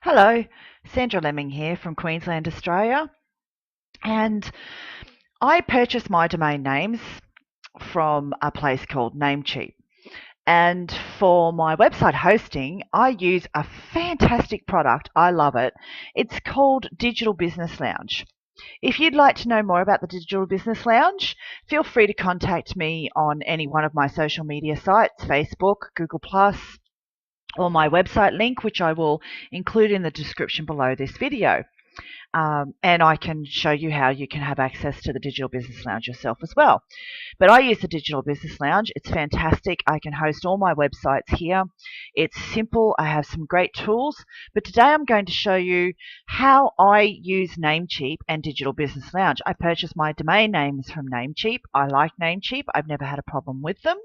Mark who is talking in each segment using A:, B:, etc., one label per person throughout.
A: Hello, Sandra Lemming here from Queensland, Australia, and I purchased my domain names from a place called Namecheap. And for my website hosting, I use a fantastic product. I love it. It's called Digital Business Lounge. If you'd like to know more about the Digital Business Lounge, feel free to contact me on any one of my social media sites, Facebook, Google+, or my website link, which I will include in the description below this video. And I can show you how you can have access to the Digital Business Lounge yourself as well. But I use the Digital Business Lounge. It's fantastic. I can host all my websites here. It's simple. I have some great tools. But today I'm going to show you how I use Namecheap and Digital Business Lounge. I purchased my domain names from Namecheap. I like Namecheap. I've never had a problem with them.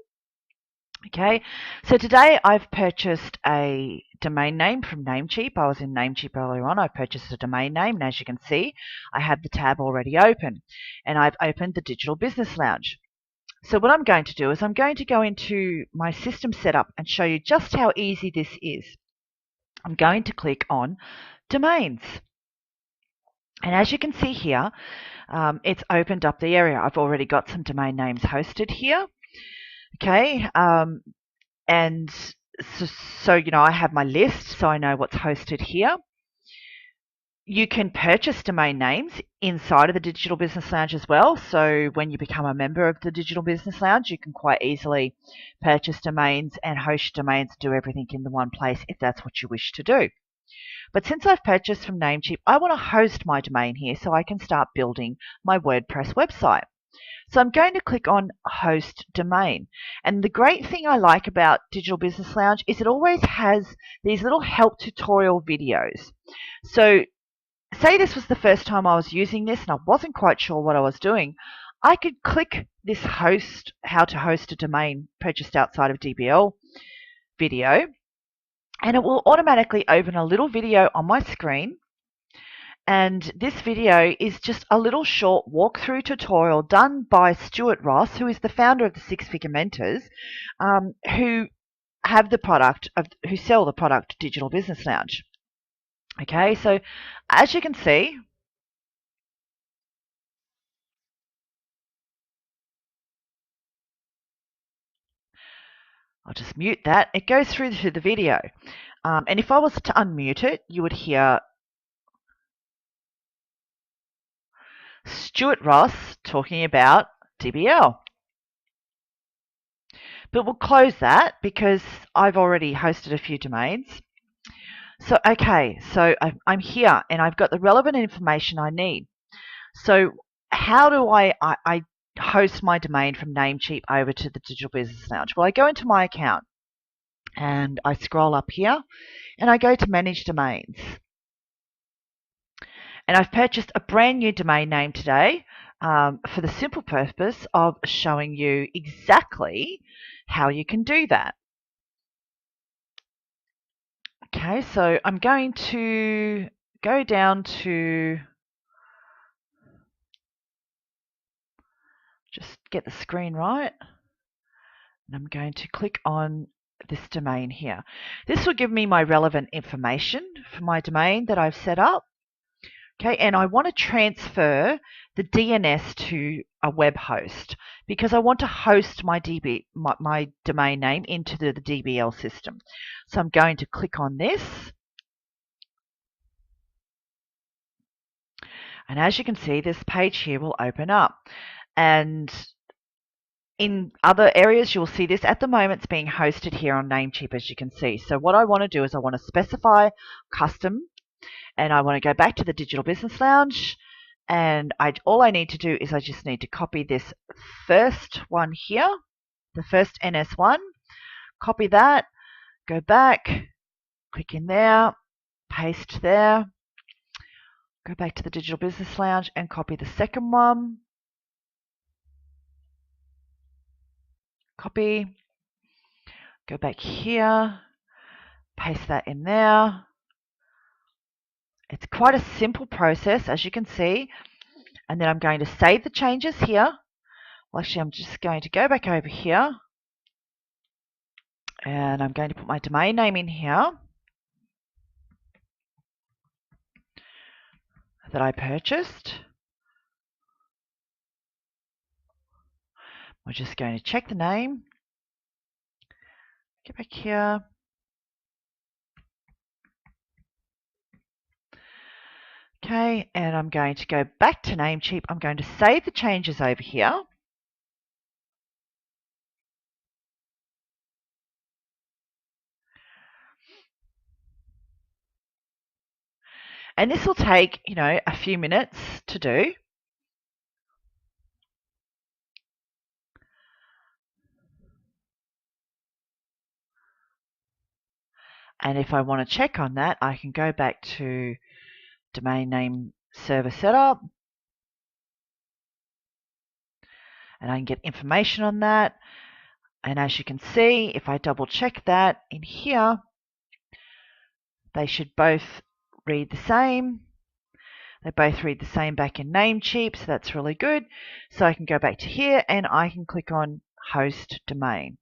A: Okay, so today I've purchased a domain name from Namecheap. I was in Namecheap earlier on. I purchased a domain name, and as you can see, I have the tab already open, and I've opened the Digital Business Lounge. So what I'm going to do is I'm going to go into my system setup and show you just how easy this is. I'm going to click on Domains. And as you can see here, it's opened up the area. I've already got some domain names hosted here. Okay, and so, I have my list, so I know what's hosted here. You can purchase domain names inside of the Digital Business Lounge as well. So when you become a member of the Digital Business Lounge, you can quite easily purchase domains and host domains, do everything in the one place if that's what you wish to do. But since I've purchased from Namecheap, I want to host my domain here so I can start building my WordPress website. So I'm going to click on Host Domain. And the great thing I like about Digital Business Lounge is it always has these little help tutorial videos. So say this was the first time I was using this and I wasn't quite sure what I was doing, I could click this how to host a domain purchased outside of DBL video, and it will automatically open a little video on my screen. And this video is just a little short walkthrough tutorial done by Stuart Ross, who is the founder of the Six Figure Mentors, who sell the product Digital Business Lounge. Okay, so as you can see, I'll just mute that. It goes through to the video. And if I was to unmute it, you would hear Stuart Ross talking about DBL. But we'll close that because I've already hosted a few domains. So, okay, so I'm here and I've got the relevant information I need. So how do I host my domain from Namecheap over to the Digital Business Lounge? Well, I go into my account and I scroll up here and I go to Manage Domains. And I've purchased a brand new domain name today for the simple purpose of showing you exactly how you can do that. Okay, so I'm going to go down to just get the screen right. And I'm going to click on this domain here. This will give me my relevant information for my domain that I've set up. Okay, and I want to transfer the DNS to a web host because I want to host my domain name into the DBL system. So I'm going to click on this. And as you can see, this page here will open up. And in other areas, you'll see this. At the moment, it's being hosted here on Namecheap, as you can see. So what I want to do is I want to specify custom, and I want to go back to the Digital Business Lounge, and all I need to do is I just need to copy this first one here, the first NS1, copy that, go back, click in there, paste there, go back to the Digital Business Lounge and copy the second one, copy, go back here, paste that in there. It's quite a simple process, as you can see. And then I'm going to save the changes here. Well, actually, I'm just going to go back over here. And I'm going to put my domain name in here. that I purchased. We're just going to check the name. Get back here. Okay, and I'm going to go back to Namecheap. I'm going to save the changes over here. And this will take, a few minutes to do. And if I want to check on that, I can go back to domain name server setup. And I can get information on that. And as you can see, if I double check that in here, they should both read the same. They both read the same back in Namecheap, so that's really good. So I can go back to here and I can click on host domain.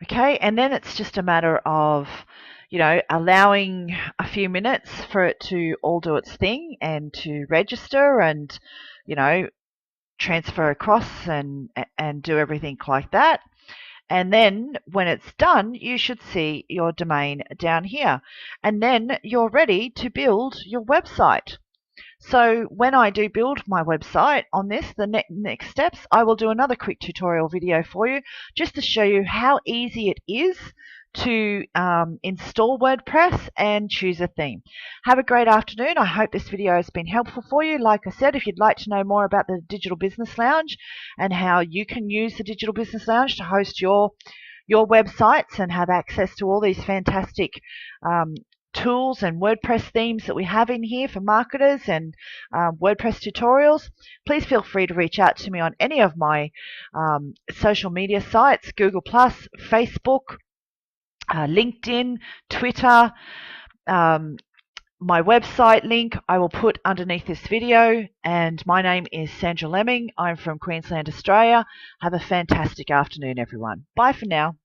A: Okay, and then it's just a matter of, allowing a few minutes for it to all do its thing and to register and, transfer across and do everything like that. And then when it's done, you should see your domain down here. And then you're ready to build your website. So when I do build my website on this, the next steps, I will do another quick tutorial video for you just to show you how easy it is to install WordPress and choose a theme. Have a great afternoon. I hope this video has been helpful for you. Like I said, if you'd like to know more about the Digital Business Lounge and how you can use the Digital Business Lounge to host your websites and have access to all these fantastic tools and WordPress themes that we have in here for marketers and WordPress tutorials, please feel free to reach out to me on any of my social media sites, Google+, Facebook, LinkedIn, Twitter. My website link I will put underneath this video, and my name is Sandra Lemming. I'm from Queensland, Australia. Have a fantastic afternoon, everyone. Bye for now.